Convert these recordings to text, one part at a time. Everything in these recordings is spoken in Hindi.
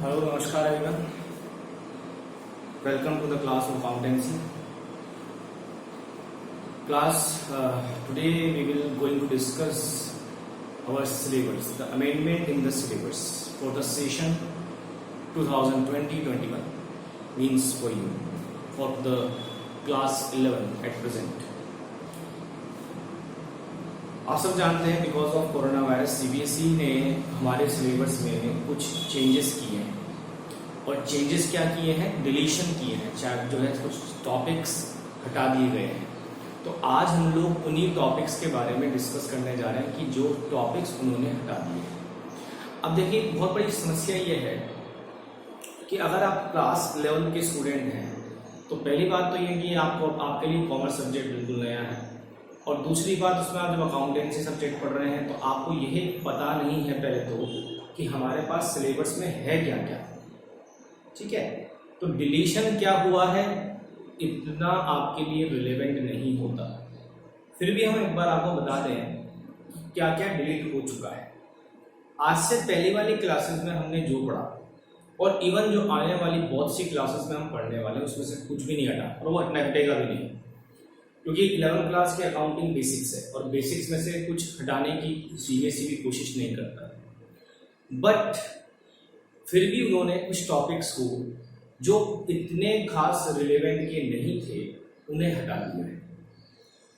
Hello, Namaskar everyone. Welcome to the class of accountancy. Class, today we will going to discuss our syllabus, the amendment in the syllabus for the session 2020-21 means for you for the class 11 at present. आप सब जानते हैं because of corona virus CBSE ने हमारे सिलेबस में कुछ चेंजेस किए हैं और चेंजेस क्या किए हैं, डिलीशन किए हैं, चाहे जो है कुछ टॉपिक्स हटा दिए गए हैं। तो आज हम लोग उन्हीं टॉपिक्स के बारे में डिस्कस करने जा रहे हैं कि जो टॉपिक्स उन्होंने हटा दिए हैं। अब देखिए, बहुत बड़ी समस्या ये है कि अगर आप क्लास 11 के स्टूडेंट हैं तो पहली बात तो ये कि आपके लिए कॉमर्स सब्जेक्ट बिल्कुल नया है, और दूसरी बात उसमें आप जब अकाउंटेंसी सब्जेक्ट पढ़ रहे हैं तो आपको यही पता नहीं है पहले तो कि हमारे पास सिलेबस में है क्या क्या। ठीक है, तो डिलीशन क्या हुआ है इतना आपके लिए रिलेवेंट नहीं होता। फिर भी हम एक बार आपको बता दें क्या क्या डिलीट हो चुका है। आज से पहली वाली क्लासेस में हमने जो पढ़ा और इवन जो आने वाली बहुत सी क्लासेस में हम पढ़ने वाले हैं उसमें से कुछ भी नहीं हटा, और वो हटेगा भी नहीं, क्योंकि 11th क्लास की अकाउंटिंग बेसिक्स है और बेसिक्स में से कुछ हटाने की सीबीएसई भी कोशिश नहीं करता है। बट फिर भी उन्होंने कुछ टॉपिक्स को जो इतने खास रिलेवेंट के नहीं थे उन्हें हटा दिया है।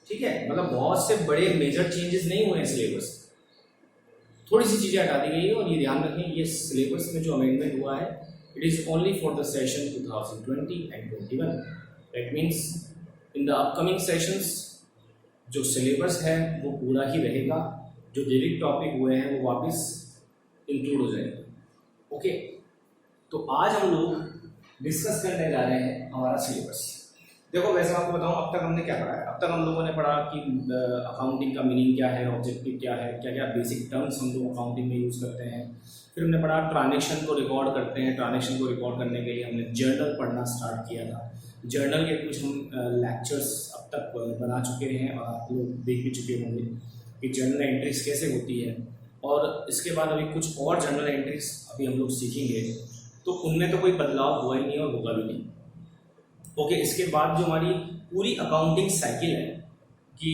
ठीक है, मतलब बहुत से बड़े मेजर चेंजेस नहीं हुए हैं सिलेबस, थोड़ी सी चीज़ें हटा दी गई है। और ये ध्यान रखें, ये सिलेबस में जो अमेंडमेंट हुआ है it is only for the session 2020 and 21। That means in the upcoming sessions जो सिलेबस है वो पूरा ही रहेगा, जो डिलीट टॉपिक हुए हैं वो वापस इंक्लूड हो जाएंगे। ओके, तो आज हम लोग डिस्कस करने जा रहे हैं हमारा सिलेबस। देखो, वैसे आपको बताऊं अब तक हमने क्या पढ़ा है। अब तक हम लोगों ने पढ़ा कि अकाउंटिंग का मीनिंग क्या है, ऑब्जेक्टिव क्या है, क्या क्या बेसिक टर्म्स हम लोग अकाउंटिंग में यूज़ करते हैं। फिर हमने पढ़ा ट्रांजेक्शन को रिकॉर्ड करते हैं, ट्रांजेक्शन को रिकॉर्ड करने के लिए हमने जर्नल पढ़ना स्टार्ट किया था। जर्नल के कुछ हम लेक्चर्स अब तक बना चुके हैं और आप लोग देख भी चुके होंगे कि जर्नल एंट्रीज कैसे होती है। और इसके बाद अभी कुछ और जर्नल एंट्रीज अभी हम लोग सीखेंगे, तो उनमें तो कोई बदलाव हुआ ही नहीं और होगा भी नहीं। ओके, इसके बाद जो हमारी पूरी अकाउंटिंग साइकिल है कि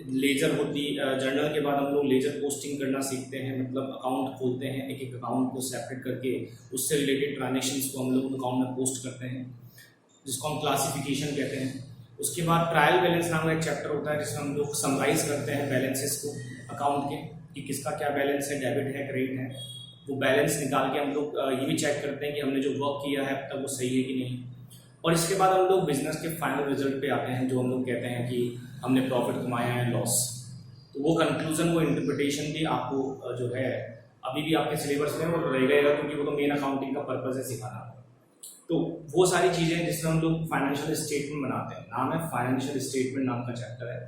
लेजर होती, जर्नल के बाद हम लोग लेजर पोस्टिंग करना सीखते हैं, मतलब अकाउंट खोलते हैं, एक एक अकाउंट को सेपरेट करके उससे रिलेटेड ट्रांजेक्शन्स को हम लोग अकाउंट में पोस्ट करते हैं, जिसको हम क्लासिफिकेशन कहते हैं। उसके बाद ट्रायल बैलेंस नाम का एक चैप्टर होता है जिसमें हम लोग समराइज करते हैं बैलेंसेस को अकाउंट के, कि किसका क्या बैलेंस है, डेबिट है, क्रेडिट है। वो बैलेंस निकाल के हम लोग ये भी चेक करते हैं कि हमने जो वर्क किया है अब तक वो सही है कि नहीं। और इसके बाद हम लोग बिजनेस के फाइनल रिजल्ट पे आते हैं, जो हम लोग कहते हैं कि हमने प्रॉफिट कमाया है, लॉस। तो वो कंक्लूजन, वो इंटरप्रिटेशन भी आपको जो है अभी भी आपके सिलेबस में वो रहेगा, क्योंकि वो तो मेन अकाउंटिंग का पर्पज है सिखाना। तो वो सारी चीज़ें जिसमें हम लोग फाइनेंशियल स्टेटमेंट बनाते हैं, नाम है फाइनेंशियल स्टेटमेंट नाम का चैप्टर है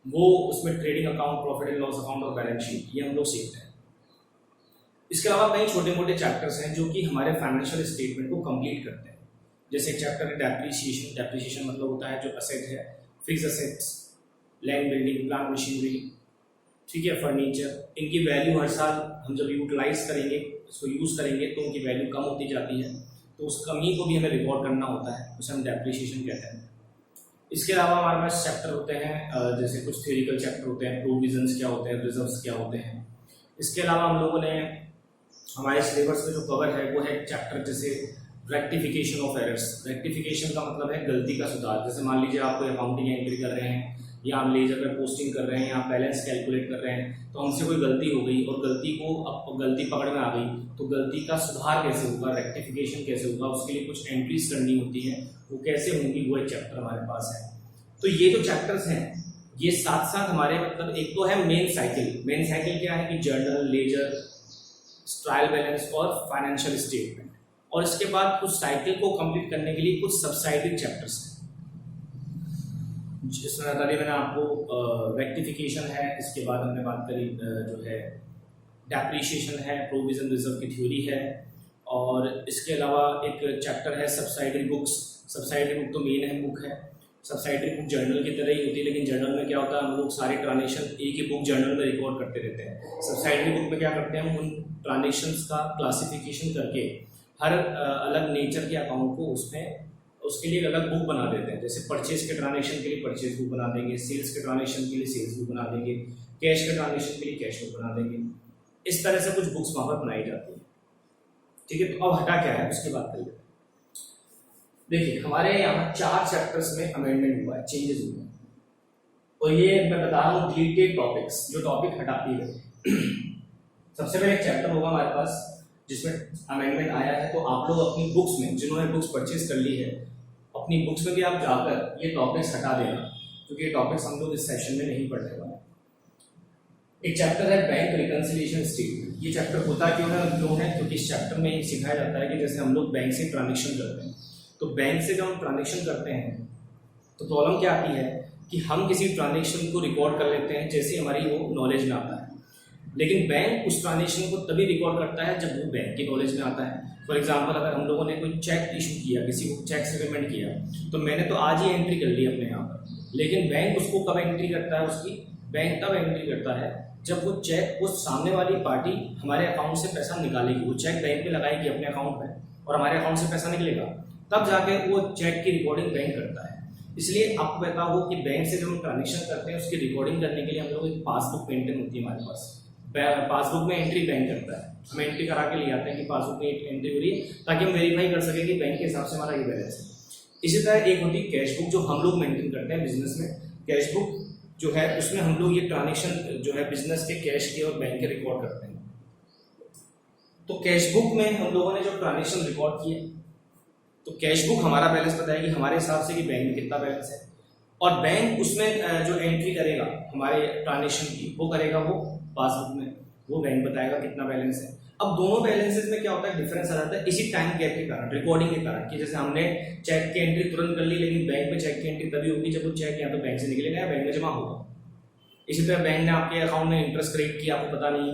वो। उसमें trading account, profit and loss account और बैलेंस शीट ये हम लोग सीखते हैं। इसके अलावा कई छोटे मोटे चैप्टर्स हैं जो कि हमारे फाइनेंशियल स्टेटमेंट को कंप्लीट करते हैं। जैसे एक चैप्टर है डेप्रिसिएशन। डेप्रिसिएशन मतलब होता है जो असेट है, fix assets, land, building, plant, machinery, ठीक है, फर्नीचर, इनकी वैल्यू हर साल हम जब यूटिलाइज करेंगे, इसको यूज़ करेंगे तो उनकी वैल्यू कम होती जाती है, तो उस कमी को भी हमें रिकॉर्ड करना होता है, उसे हम डेप्रिसिएशन कहते हैं। इसके अलावा हमारे पास चैप्टर होते हैं, जैसे कुछ थ्योरिकल चैप्टर होते हैं, प्रोविजंस क्या होते हैं, रिजर्व्स क्या होते हैं। इसके अलावा हम लोगों ने हमारे सिलेबस में जो कवर है वो है चैप्टर जैसे रेक्टिफिकेशन ऑफ एरर्स। रेक्टिफिकेशन का मतलब है गलती का सुधार। जैसे मान लीजिए आप कोई अकाउंटिंग एंट्री कर रहे हैं या आप लेजर में पोस्टिंग कर रहे हैं या आप बैलेंस कैलकुलेट कर रहे हैं, तो हमसे कोई गलती हो गई और गलती पकड़ में आ गई, तो गलती का सुधार कैसे होगा, रेक्टिफिकेशन कैसे होगा, उसके लिए कुछ एंट्रीज करनी होती है, वो कैसे होंगी, वो एक चैप्टर हमारे पास है। तो ये जो चैप्टर्स हैं ये साथ साथ हमारे, मतलब एक तो है मेन साइकिल। मेन साइकिल क्या है कि जर्नल, लेजर, ट्रायल बैलेंस और फाइनेंशियल स्टेटमेंट, और इसके बाद कुछ साइकिल को कंप्लीट करने के लिए कुछ सबसाइडेड चैप्टर्स हैं, जिसमें बता दिया मैंने आपको। रेक्टिफिकेशन है, इसके बाद हमने बात करी जो है डेप्रिसिएशन है, प्रोविजन रिजर्व की थ्योरी है, और इसके अलावा एक चैप्टर है सबसाइडरी बुक्स। सबसाइडरी बुक तो मेन है बुक है। सबसाइडरी बुक जर्नल की तरह ही होती है, लेकिन जर्नल में क्या होता है, हम लोग सारे ट्रांजेक्शन एक ही बुक जर्नल में रिकॉर्ड करते रहते हैं। सबसाइडरी बुक में क्या करते हैं, हम उन ट्रांजेक्शन्स का क्लासिफिकेशन करके हर अलग नेचर के अकाउंट को उसमें उसके लिए एक अलग बुक बना देते हैं। जैसे परचेज के ट्रांजेक्शन के लिए परचेज बुक बना देंगे, सेल्स के ट्रांजेक्शन के लिए सेल्स बुक बना देंगे, कैश के ट्रांजेक्शन के लिए कैश बुक बना देंगे। इस तरह से कुछ बुक्स वहाँ पर बनाई जाती है। ठीक है, तो अब हटा क्या है उसकी बात करिए। देखिए हमारे यहाँ 4 चैप्टर्स में अमेंडमेंट हुआ है, चेंजेस हुए हैं, और ये मैं बता रहा हूँ डिलीटेड टॉपिक्स, जो टॉपिक हटा दिए गए। सबसे पहले एक चैप्टर होगा हमारे पास जिसमें अमेंडमेंट आया है, तो आप लोग अपनी बुक्स में, जिन्होंने बुक्स परचेज कर ली है, अपनी बुक्स में भी आप जाकर ये टॉपिक्स हटा देना, क्योंकि ये टॉपिक्स हम लोग इस सेशन में नहीं पढ़ने वाले। एक चैप्टर है बैंक रिकंसिलिएशन स्टेटमेंट। ये चैप्टर होता क्यों है, क्योंकि इस चैप्टर में सिखाया जाता है कि जैसे हम लोग बैंक से ट्रांजेक्शन करते हैं, तो बैंक से जब हम ट्रांजेक्शन करते हैं तो प्रॉब्लम क्या आती है कि हम किसी ट्रांजेक्शन को रिकॉर्ड कर लेते हैं जैसे हमारी वो नॉलेज में आता है, लेकिन बैंक उस ट्रांजेक्शन को तभी रिकॉर्ड करता है जब वो बैंक की नॉलेज में आता है। फॉर एग्जांपल, अगर हम लोगों ने कोई चेक इशू किया, किसी को चेक से पेमेंट किया, तो मैंने तो आज ही एंट्री कर ली अपने यहाँ पर, लेकिन बैंक उसको कब एंट्री करता है, उसकी बैंक तब एंट्री करता है जब वो चेक, उस सामने वाली पार्टी हमारे अकाउंट से पैसा निकालेगी, वो चेक बैंक में लगाएगी अपने अकाउंट में, और हमारे अकाउंट से पैसा निकलेगा, तब जाके वो चेक की रिकॉर्डिंग बैंक करता है। इसलिए आपको पता हो कि बैंक से जब हम ट्रांजेक्शन करते हैं उसकी रिकॉर्डिंग करने के लिए हम लोग एक पासबुक मेंटेन होती है हमारे पास। पासबुक में एंट्री बैंक करता है, हम एंट्री करा के ले आते हैं कि पासबुक में एंट्री हो रही है, ताकि हम वेरीफाई कर सकें कि बैंक के हिसाब से हमारा ये बैलेंस है। इसी तरह एक होती है कैश बुक, जो हम लोग मेंटेन करते हैं बिजनेस में। कैश बुक जो है उसमें हम लोग ये ट्रांजेक्शन जो है बिजनेस के कैश के और बैंक के रिकॉर्ड करते हैं। तो कैश बुक में हम लोगों ने जो ट्रांजेक्शन रिकॉर्ड किए, तो कैश बुक हमारा बैलेंस बताएगी हमारे हिसाब से कि बैंक में कितना बैलेंस है, और बैंक उसमें जो एंट्री करेगा हमारे ट्रांजेक्शन की, वो करेगा वो पासबुक में, वो बैंक बताएगा कितना बैलेंस है। अब दोनों बैलेंसेस में क्या होता है, डिफरेंस आ जाता है इसी टाइम गैप के कारण, रिकॉर्डिंग के कारण, कि जैसे हमने चेक की एंट्री तुरंत कर ली, लेकिन बैंक में चेक की एंट्री तभी होगी जब वो चेक या तो बैंक से निकलेगा या बैंक में जमा होगा। इसी तरह बैंक ने आपके अकाउंट में इंटरेस्ट क्रेडिट किया, आपको पता नहीं,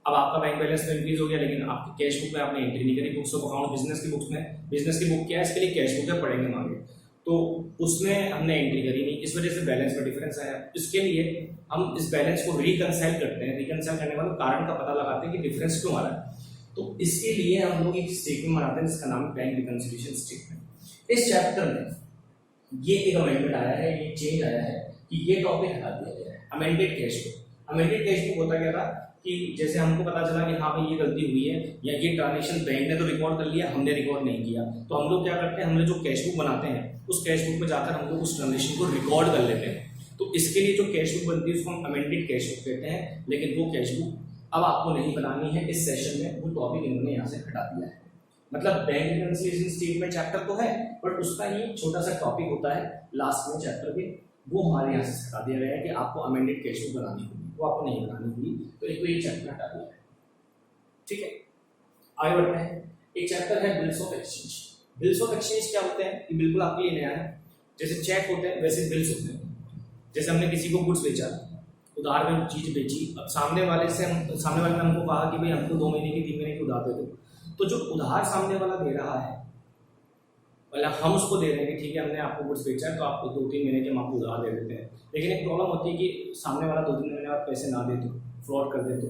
अब आपका बैंक बैलेंस में इंक्रीज हो गया, लेकिन आपकी कैश बुक में आपने एंट्री नहीं करी, बुक्स ऑफ अकाउंट बिजनेस की बुक्स में, बिजनेस की बुक क्या है, इसके लिए कैश बुक है, पढ़ेंगे मांगे, तो उसमें हमने एंट्री करी नहीं, इस वजह से बैलेंस में डिफरेंस आया। इसके लिए हम इस बैलेंस को रिकंसाइल करते हैं, रिकंसाइल करने वाले कारण का पता लगाते हैं कि डिफरेंस क्यों आ रहा है। तो इसके लिए हम लोग एक स्टेटमेंट बनाते हैं जिसका नाम है बैंक रिकंसिलिएशन स्टेटमेंट। इस चैप्टर में ये एक अमेंडमेंट आया है, ये चेंज आया है कि ये टॉपिक हटा दिया गया है, amended cash book. Amended cash book होता क्या था कि जैसे हमको पता चला कि हाँ भाई ये गलती हुई है, या ये ट्रांजेक्शन बैंक ने तो रिकॉर्ड कर लिया, हमने रिकॉर्ड नहीं किया, तो हम लोग क्या करते हैं, हम लोग जो कैश बुक बनाते हैं उस कैश बुक में जाकर हम लोग उस ट्रांजेक्शन को रिकॉर्ड कर लेते हैं। तो इसके लिए जो कैश बुक बनती है उसको हम अमेंडेड कैश बुक कहते हैं, लेकिन वो कैश बुक अब आपको नहीं बनानी है इस सेशन में, वो टॉपिक इन्होंने यहाँ से हटा दिया है। मतलब बैंक रिकंसिलिएशन स्टेटमेंट चैप्टर तो है, बट उसका ये छोटा सा टॉपिक होता है लास्ट में चैप्टर के, वो हमारे यहाँ से हटा दिया गया है कि आपको अमेंडेड कैश बुक बनानी होगी, वो आपको नहीं बनानी हुई, तो एक तो ये चैप्टर हटा दिया है। ठीक है, आगे बढ़ते हैं। एक चैप्टर है bills of exchange. Bills of exchange क्या होते हैं, ये बिल्कुल आपके लिए नया है। जैसे चेक होते हैं वैसे बिल्स होते हैं। जैसे हमने किसी को गुड्स बेचा, उधार में चीज बेची, अब सामने वाले ने हमको कहा कि भाई हमको 2 महीने की 3 महीने की उधार दे दो, तो जो उधार सामने वाला दे रहा है, मतलब हम उसको दे रहे हैं कि ठीक है हमने आपको गुड्स बेचा है तो आपको 2-3 महीने के हम आपको उधार दे देते हैं, लेकिन एक प्रॉब्लम होती है कि सामने वाला 2-3 महीने बाद पैसे ना दे, तो फ्रॉड कर दे, तो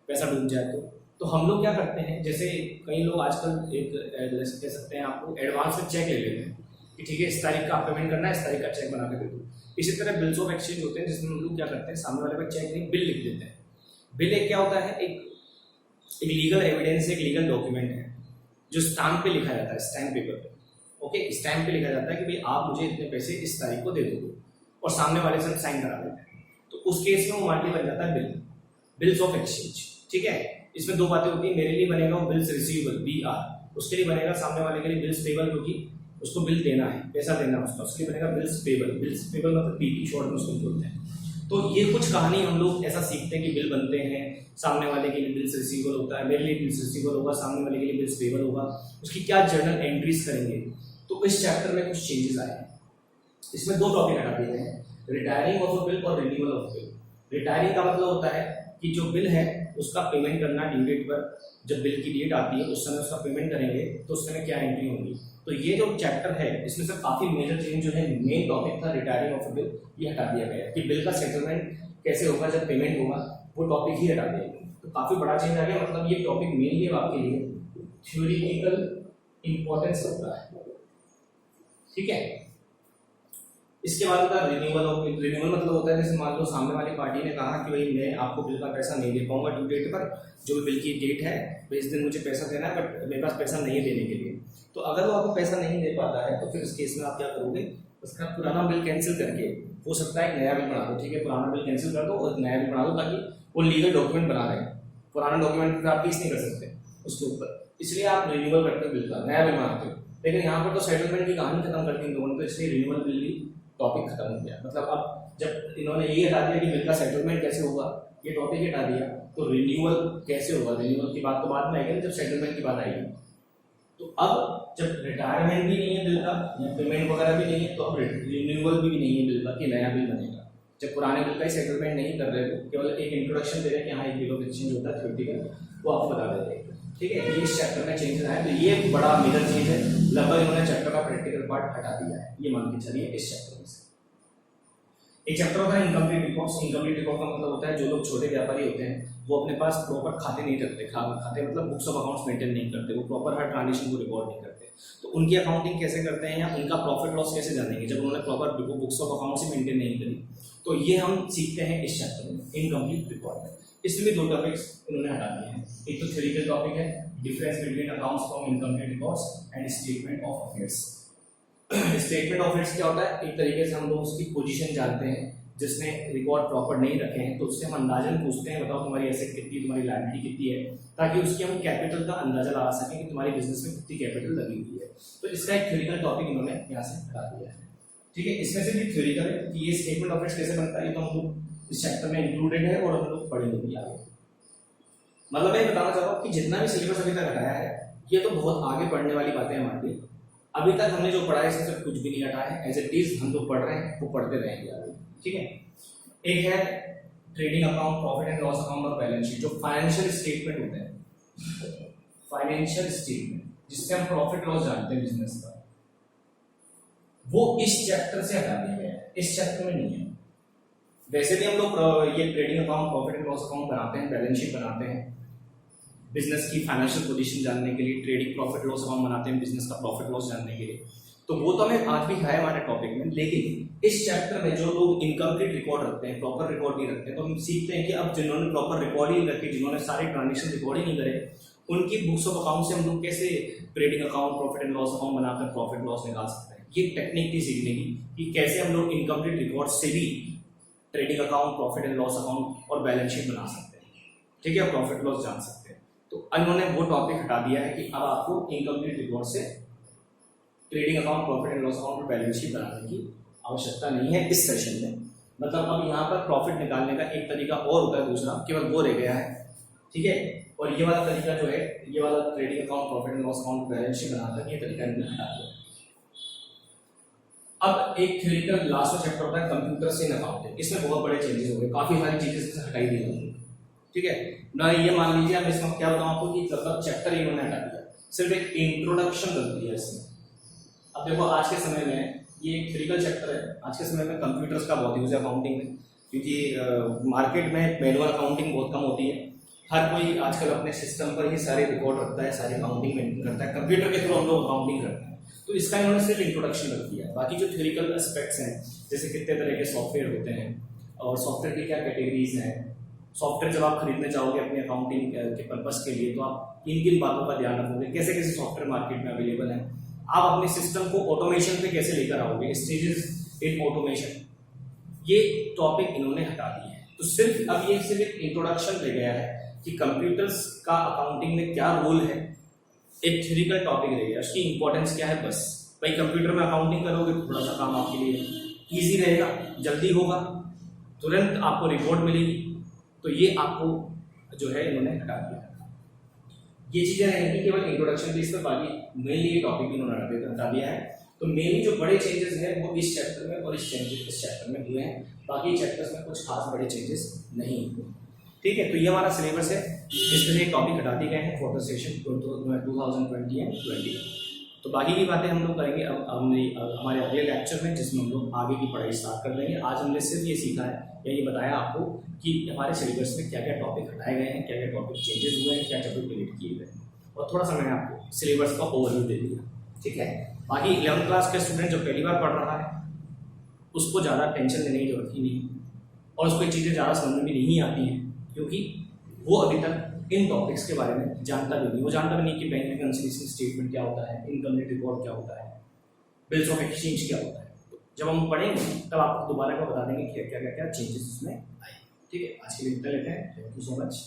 पैसा डूब जाए, तो हम लोग क्या करते हैं, जैसे कई लोग आजकल एक कह सकते हैं आपको एडवांस में चेक ले लेते हैं कि ठीक है इस तारीख का आप पेमेंट करना है, इस तारीख का चेक बना के दे दो। इसी तरह बिल्स ऑफ एक्सचेंज होते हैं जिसमें हम लोग क्या करते हैं, सामने वाले पर चेक नहीं बिल लिख देते हैं। बिल एक क्या होता है, एक लीगल एविडेंस, एक लीगल डॉक्यूमेंट है जो स्टैम्प पे लिखा जाता है, स्टैम्प पेपर पे, ओके, स्टैम्प पे लिखा जाता है कि भाई आप मुझे इतने पैसे इस तारीख को दे दो, और सामने वाले से हम साइन करा देते हैं, तो उस केस में वो हमारे लिए बन जाता है बिल, बिल्स ऑफ एक्सचेंज। ठीक है, इसमें 2 बातें होती है, मेरे लिए बनेगा वो बिल्स रिसीवेबल BR, उसके लिए बनेगा सामने वाले के लिए बिल्स पेबल, क्योंकि उसको बिल देना है, पैसा देना है उसका, उसके लिए बनेगा बिल्स पेबल। बिल्स पेबल मतलब PP शॉर्ट में उसको बोलते हैं। तो ये कुछ कहानी हम लोग ऐसा सीखते हैं कि बिल बनते हैं, सामने वाले के लिए बिल्स रिसीवेबल होता है, मेरे लिए बिल्स रिसीवेबल होगा, सामने वाले के लिए बिल्स पेबल होगा, उसकी क्या जर्नल एंट्रीज करेंगे। तो इस चैप्टर में कुछ चेंजेस आए हैं, इसमें 2 टॉपिक हटा दिए गए हैं, रिटायरिंग ऑफ अ बिल और रिन्यूअल ऑफ बिल। रिटायरिंग का मतलब होता है कि जो बिल है उसका पेमेंट करना ड्यू डेट पर, जब बिल की डेट आती है उस समय उसका पेमेंट करेंगे, तो उस समय क्या एंट्री होगी। तो ये जो चैप्टर है इसमें से काफी मेजर चेंज जो है, मेन टॉपिक था रिटायरिंग ऑफ बिल, ये हटा दिया गया कि बिल का सेटलमेंट कैसे होगा जब पेमेंट होगा, वो टॉपिक ही हटा दिया गया। तो काफी बड़ा चेंज आ गया, मतलब ये टॉपिक मेन ही है आपके लिए, थ्योरेटिकल इंपॉर्टेंस होता है, ठीक है। इसके बाद होता है रिन्यूअल ऑफ बिल। रिन्यूअल मतलब होता है जैसे मान लो सामने वाली पार्टी ने कहा कि भाई मैं आपको बिल का पैसा नहीं दे पाऊंगा ड्यू डेट पर, जो बिल की डेट है इस दिन मुझे पैसा देना है, बट मेरे पास पैसा नहीं है देने के लिए। तो अगर वो आपको पैसा नहीं दे पाता है तो फिर इस केस में आप क्या करोगे, उसका पुराना बिल कैंसिल करके, हो सकता है एक नया बिल बना दो, ठीक है, पुराना बिल कैंसिल कर दो और नया बिल बना दो, ताकि वो लीगल डॉक्यूमेंट बना रहे हैं। पुराना डॉक्यूमेंट पर आप केस नहीं कर सकते उसके ऊपर, इसलिए आप रिन्यूअल करते हो बिल का, नया बिल बनाते हो। लेकिन यहाँ पर तो सेटलमेंट की कहानी खत्म कर दी इन लोगों ने, तो इसलिए रिन्यूअल बिल भी टॉपिक खत्म हो गया। मतलब अब जब इन्होंने ये हटा दिया कि बिल का सेटलमेंट कैसे होगा, ये टॉपिक हटा दिया, तो रिन्यूअल कैसे होगा, रिन्यूअल की बात तो बाद में आएगी जब सेटलमेंट की बात आएगी। तो अब जब रिटायरमेंट भी नहीं है बिल का या पेमेंट वगैरह भी नहीं है, तो अब रिन्यूअल भी नहीं है बिल का कि नया बिल बनेगा। जब पुराने बिल का ही सेटलमेंट नहीं कर रहे हो, केवल एक इंट्रोडक्शन दे रहे हैं कि हाँ एक बिल ऑफ एक्सचेंज होता है थ्योरेटिकल, वो आपको बता देते हैं, ठीक है। ये इस चैप्टर में चेंजेस आए, तो ये बड़ा मेजर चीज है। लगभग इन्होंने चैप्टर का प्रैक्टिकल पार्ट हटा दिया है, ये मान के चलिए इस चैप्टर में से। एक चैप्टर होता है इनकम्प्लीट रिकॉर्ड्स। इनकम्प्लीट रिकॉर्ड का मतलब होता है जो लोग छोटे व्यापारी होते हैं वो अपने पास प्रॉपर खाते नहीं रखते, खाते मतलब बुक्स ऑफ अकाउंट्स मेंटेन नहीं करते, वो प्रॉपर हर ट्रांजेक्शन को रिकॉर्ड नहीं करते। तो उनकी अकाउंटिंग कैसे करते हैं या उनका प्रॉफिट लॉस कैसे जानेंगे जब उन्होंने proper books of accounts he maintain नहीं करी। तो ये हम सीखते हैं इस चैप्टर में इनकम्प्लीट रिकॉर्ड में। इसमें भी दो टॉपिक्स इन्होंने हटा दिए हैं। एक तो थ्योरेटिकल टॉपिक है difference between accounts from incomplete records and statement of affairs. Statement of affairs क्या होता है, एक तरीके से हम लोग उसकी पोजीशन जानते हैं, जिसने रिकॉर्ड प्रॉपर नहीं रखे हैं तो उससे हम अंदाजन पूछते हैं बताओ तुम्हारी एसेट कितनी, तुम्हारी लायबिलिटी कितनी है, ताकि उसकी हम कैपिटल का अंदाजा लगा सकें कि तुम्हारी बिजनेस में कितनी कैपिटल लगी हुई है। तो इसका एक थ्योरेटिकल टॉपिक इन्होंने यहाँ से हटा दिया है, ठीक है। इसमें से भी थ्योरेटिकल है कि ये स्टेटमेंट ऑफ अफेयर्स कैसे बनता है, ये तो हम लोग इस चैप्टर में इंक्लूडेड है और हम लोग पढ़ेंगे भी आगे। मतलब मैं बताना चाह रहा हूँ कि जितना भी सिलेबस अभी तक हटाया है ये तो बहुत आगे पढ़ने वाली बातें हमारे लिए। अभी तक हमने जो पढ़ा है इसमें से कुछ भी नहीं हटा है, एज इट इज हम लोग पढ़ रहे हैं, वो पढ़ते रहेंगे आगे, ठीक है। एक है trading account, profit and loss account और बैलेंस शीट। जो फाइनेंशियल स्टेटमेंट होते हैं, फाइनेंशियल स्टेटमेंट जिससे हम प्रॉफिट लॉस जानते हैं बिजनेस का, वो इस चैप्टर से हटा दिया गया है, इस चैप्टर में नहीं है। वैसे भी हम लोग ये trading account, profit and loss account बनाते हैं, बैलेंस शीट बनाते हैं बिजनेस की फाइनेंशियल पोजीशन जानने के लिए, ट्रेडिंग प्रॉफिट लॉस अकाउंट बनाते हैं बिजनेस का प्रॉफिट लॉस जानने के लिए। तो वो तो हमें आज भी है हमारे टॉपिक में, लेकिन इस चैप्टर में जो लोग इनकम्प्लीट रिकॉर्ड रखते हैं, प्रॉपर रिकॉर्ड नहीं रखते हैं, तो हम सीखते हैं कि अब जिन्होंने प्रॉपर रिकॉर्ड ही नहीं रखे, जिन्होंने सारे ट्रांजेक्शन रिकॉर्ड ही नहीं करे, उनकी बुक्स ऑफ अकाउंट से हम लोग कैसे trading account, profit and loss account बनाकर प्रॉफिट लॉस निकाल सकते हैं। ये टेक्निक थी सीखने की कि कैसे हम लोग इनकम्प्लीट रिकॉर्ड से भी trading account, profit and loss account और बैलेंस शीट बना सकते हैं, ठीक है, प्रॉफिट लॉस जान सकते हैं। तो इन्होंने वो टॉपिक हटा दिया है कि अब आपको इनकम्प्लीट रिकॉर्ड से trading account, profit and loss account और बैलेंस शीट बनाने की आवश्यकता नहीं है इस सेशन में। मतलब अब यहाँ पर प्रॉफिट निकालने का एक तरीका और होता है, दूसरा केवल वो रह गया है, ठीक है। और ये वाला तरीका जो है, ये वाला trading account, profit and loss account, balance sheet बनाकर ये तरीका इन्होंने हटा दिया। अब एक थ्योरेटिकल लास्ट चैप्टर होता है कंप्यूटर्स इन अकाउंटिंग। इसमें बहुत बड़े चेंजेस हो गए, काफी सारी चीजें इसमें हटाई दी गई, ठीक है ना। ये मान लीजिए अब इसमें क्या बताऊं आपको कि मतलब चैप्टर इन्होंने हटा दिया, सिर्फ एक इंट्रोडक्शन कर दिया इसमें। अब देखो आज के समय में ये एक थ्योरेटिकल चैप्टर है, आज के समय में कंप्यूटर्स का बहुत यूज है अकाउंटिंग में, क्योंकि मार्केट में मैनुअल अकाउंटिंग बहुत कम होती है। हर कोई आजकल अपने सिस्टम पर ही सारे रिकॉर्ड रखता है, सारी अकाउंटिंग मेंटेन करता है, कंप्यूटर के थ्रू हम लोग अकाउंटिंग करते हैं। तो इसका इन्होंने सिर्फ इंट्रोडक्शन रख दिया है। बाकी जो थ्योरेटिकल एस्पेक्ट्स हैं, जैसे कितने तरह के सॉफ्टवेयर होते हैं और सॉफ्टवेयर की क्या कैटेगरीज हैं, सॉफ्टवेयर जब आप खरीदने चाहोगे अपने अकाउंटिंग के पर्पस के लिए तो आप किन किन बातों का ध्यान रखोगे, कैसे कैसे सॉफ्टवेयर मार्केट में अवेलेबल है, आप अपने सिस्टम को ऑटोमेशन पे कैसे लेकर आओगे, स्टेजेस इन ऑटोमेशन, ये टॉपिक इन्होंने हटा दिए हैं। तो सिर्फ अब ये सिर्फ एक इंट्रोडक्शन रह गया है कि कंप्यूटर्स का अकाउंटिंग में क्या रोल है, एक थ्योरेटिकल टॉपिक रह गया, उसकी इंपॉर्टेंस क्या है। बस भाई कंप्यूटर में अकाउंटिंग करोगे तो थोड़ा सा काम आपके लिए ईजी रहेगा, जल्दी होगा, तुरंत आपको रिपोर्ट मिलेगी। तो ये आपको जो है इन्होंने हटा दिया। ये चीजें रहेंगी केवल इंट्रोडक्शन बेस पर, बाकी मेनली टॉपिक इन्होंने हटा दिया है। तो मेनली जो बड़े चेंजेस हैं वो इस चैप्टर में और इस चैप्टर में हुए हैं, बाकी चैप्टर्स में कुछ खास बड़े चेंजेस नहीं हुए, ठीक है। तो ये हमारा सिलेबस है, जिसमें एक टॉपिक हटा दिए गए हैं फॉर द सेशन 2020 एंड 20। तो बाकी की बातें हम लोग करेंगे अब हमारे अगले लेक्चर में, जिसमें हम लोग आगे की पढ़ाई स्टार्ट कर देंगे। आज हमने सिर्फ ये सीखा है या ये बताया आपको कि हमारे सिलेबस में क्या क्या टॉपिक हटाए गए हैं, क्या क्या टॉपिक चेंजेस हुए हैं, क्या टॉपिक डिलीट किए गए हैं। और थोड़ा सा मैंने आपको सिलेबस का ओवरव्यू दे दिया, ठीक है। बाकी 11th क्लास के स्टूडेंट जो पहली बार पढ़ रहा है उसको ज़्यादा टेंशन लेने की जरूरत ही नहीं, और उसको ये चीज़ें ज़्यादा समझ में भी नहीं आती हैं, क्योंकि वो अभी तक इन टॉपिक्स के बारे में जानता भी नहीं। वो जानता भी नहीं कि बैंक रिकन्सिलिएशन स्टेटमेंट क्या होता है, इनकम रिकॉर्ड क्या होता है, बिल्स ऑफ एक्सचेंज क्या होता है। जब हम पढ़ेंगे तब आपको दोबारा को बता देंगे कि क्या क्या क्या चेंजेस इसमें आए, ठीक है। आज के लिए इतना लेते हैं, थैंक यू सो मच।